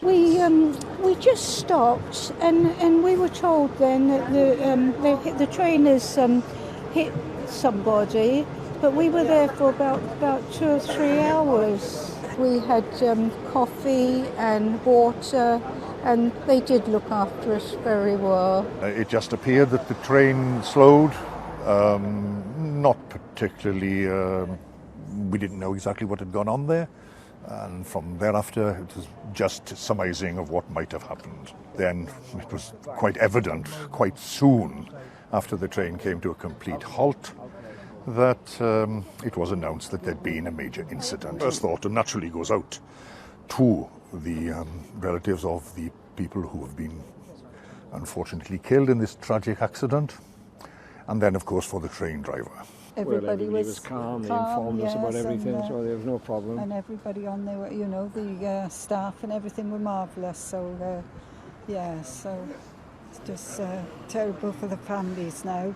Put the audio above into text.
We just stopped, and we were told then that the train has hit somebody, but we were there for about 2 or 3 hours. We had coffee and water, and they did look after us very well. It just appeared that the train slowed, not particularly, we didn't know exactly what had gone on there, and from thereafter it was just surmising of what might have happened. Then it was quite evident, quite soon after the train came to a complete halt, that it was announced that there'd been a major incident. First thought naturally goes out to the relatives of the people who have been unfortunately killed in this tragic accident, and then of course for the train driver. Everybody was calm, they informed us about everything, so there was no problem. And everybody on there, you know, the staff and everything were marvellous, so so it's just terrible for the families now.